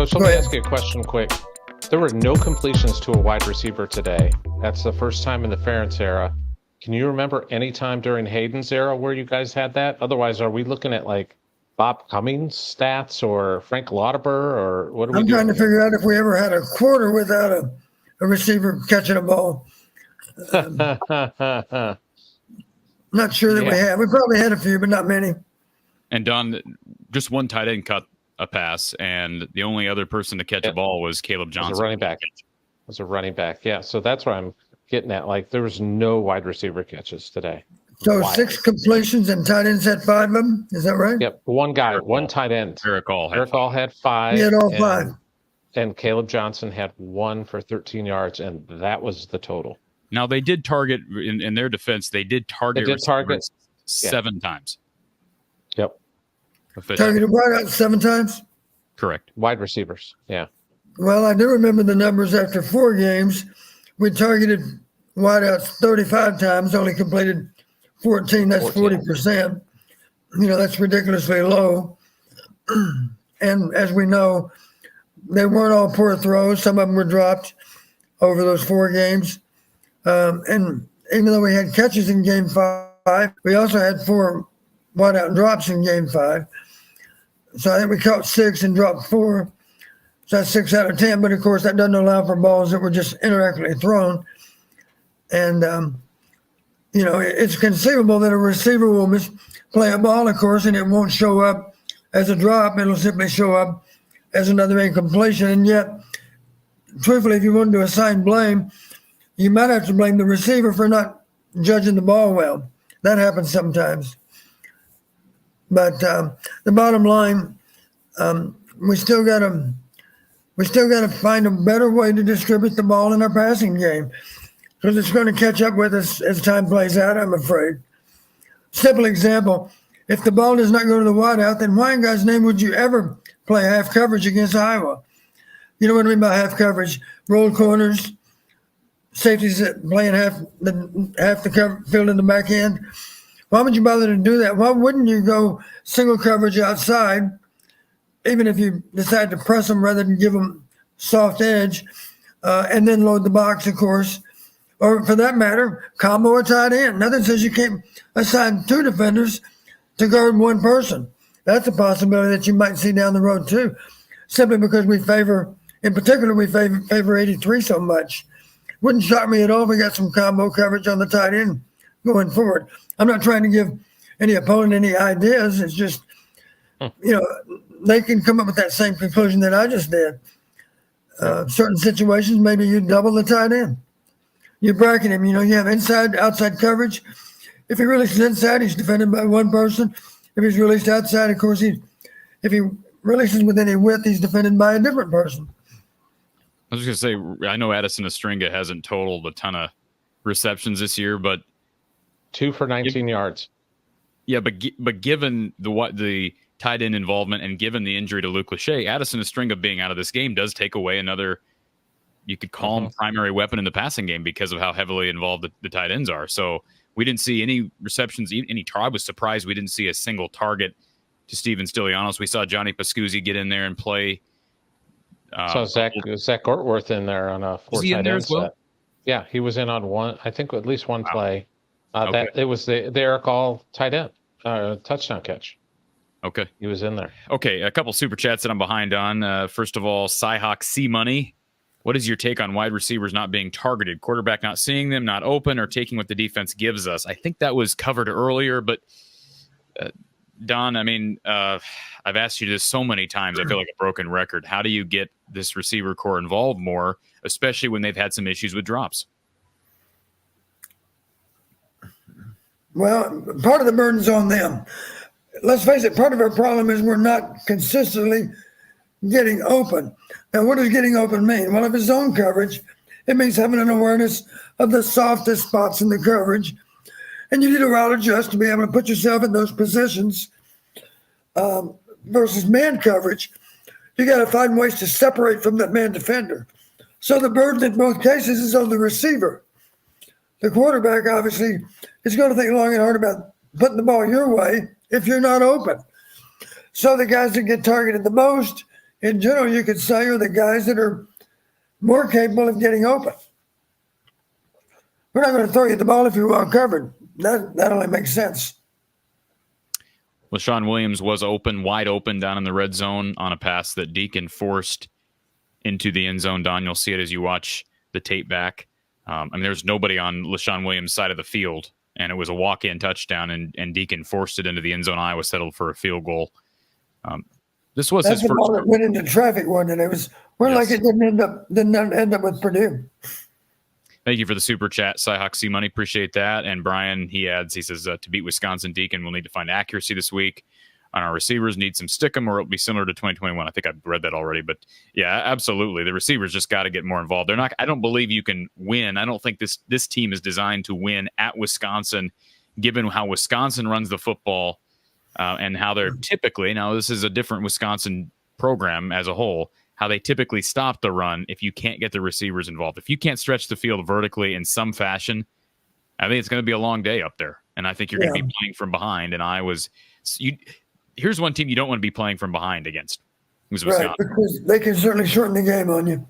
Coach, let me ask you a question quick. There were no completions to a wide receiver today. That's the first time in the Ferentz era. Can you remember any time during Hayden's era where you guys had that? Otherwise, are we looking at like Bob Cummings stats or Frank Lauterbur, or what are we I'm doing trying to here? figure out if we ever had a quarter without a receiver catching a ball. Not sure that we have. We probably had a few, but not many. And Don, just one tight end caught a pass, and the only other person to catch a ball was Caleb Johnson. Was a running back. Yeah, so that's what I'm getting at. Like, there was no wide receiver catches today. So 6 completions and tight ends had 5 of them. Is that right? Yep, one guy, one tight end. Eric All had 5. He had all 5. And Caleb Johnson had 1 for 13 yards, and that was the total. Now, they did target, in their defense, they did target 7 times. Yep. Targeted wideouts 7 times? Correct. Wide receivers, yeah. Well, I do remember the numbers after 4 games. We targeted wideouts 35 times, only completed 14. That's 40%. That's ridiculously low. And as we know, they weren't all poor throws. Some of them were dropped over those 4 games. And even though we had catches in game 5, we also had 4 wideout drops in game 5. So I think we caught 6 and dropped 4. So that's 6 out of 10. But of course, that doesn't allow for balls that were just inaccurately thrown. And, it's conceivable that a receiver will misplay a ball, of course, and it won't show up as a drop. It'll simply show up as another incompletion. And yet, truthfully, if you wanted to assign blame, you might have to blame the receiver for not judging the ball well. That happens sometimes. But the bottom line, we still got to find a better way to distribute the ball in our passing game, because it's going to catch up with us as time plays out, I'm afraid. Simple example: if the ball does not go to the wideout, then why in God's name would you ever play half coverage against Iowa? You know what I mean by half coverage? Roll corners, safeties playing half the field in the back end. Why would you bother to do that? Why wouldn't you go single coverage outside, even if you decide to press them rather than give them soft edge, and then load the box, of course, or for that matter, combo a tight end. Nothing says you can't assign 2 defenders to guard 1 person. That's a possibility that you might see down the road too, simply because we favor 83 so much. Wouldn't shock me at all if we got some combo coverage on the tight end going forward. I'm not trying to give any opponent any ideas. It's just, they can come up with that same conclusion that I just did. Certain situations, maybe you double the tight end. You bracket him, you have inside, outside coverage. If he releases inside, he's defended by 1 person. If he's released outside, of course, if he releases with any width, he's defended by a different person. I was just going to say, I know Addison Estringa hasn't totaled a ton of receptions this year, but 2 for 19 yards. Yeah, but given the tight end involvement and given the injury to Luke Lachey, Addison Estringa being out of this game does take away another, you could call him primary weapon in the passing game because of how heavily involved the tight ends are. So we didn't see any receptions, I was surprised we didn't see a single target to Steven Stilianos. We saw Johnny Pascuzzi get in there and play. So Zach Ortworth in there on a 4 tight end set. Well? Yeah, he was in on one, I think at least one play. That it was the Eric All tight end touchdown catch. Okay. He was in there. Okay, a couple super chats that I'm behind on. First of all, Cyhawk C Money. What is your take on wide receivers not being targeted? Quarterback not seeing them, not open, or taking what the defense gives us? I think that was covered earlier, but Don, I've asked you this so many times. I feel like a broken record. How do you get this receiver core involved more, especially when they've had some issues with drops? Well, part of the burden's on them. Let's face it, part of our problem is we're not consistently getting open. Now, what does getting open mean? Well, if it's zone coverage, it means having an awareness of the softest spots in the coverage. And you need a route adjust to be able to put yourself in those positions. Versus man coverage, you got to find ways to separate from that man defender. So the burden in both cases is on the receiver. The quarterback, obviously, is going to think long and hard about putting the ball your way if you're not open. So the guys that get targeted the most in general, you could say are the guys that are more capable of getting open. We're not going to throw you the ball if you're well covered. That only makes sense. LaShawn Williams was wide open down in the red zone on a pass that Deacon forced into the end zone. Don, you'll see it as you watch the tape back. There's nobody on LaShawn Williams' side of the field, and it was a walk-in touchdown, and Deacon forced it into the end zone. Iowa settled for a field goal. This was That's his the ball first. that went into traffic one, and it was like it didn't end up with Purdue. Thank you for the super chat, Cyhawk C Money. Appreciate that. And Brian, he says, to beat Wisconsin, Deacon will need to find accuracy this week on our receivers, need some stickum, or it'll be similar to 2021. I think I've read that already, but yeah, absolutely. The receivers just got to get more involved. I don't believe you can win. I don't think this team is designed to win at Wisconsin, given how Wisconsin runs the football and how they're typically, now this is a different Wisconsin program as a whole, how they typically stop the run if you can't get the receivers involved. If you can't stretch the field vertically in some fashion, I think it's going to be a long day up there. And I think you're going to be playing from behind. And here's one team you don't want to be playing from behind against. Right, because they can certainly shorten the game on you.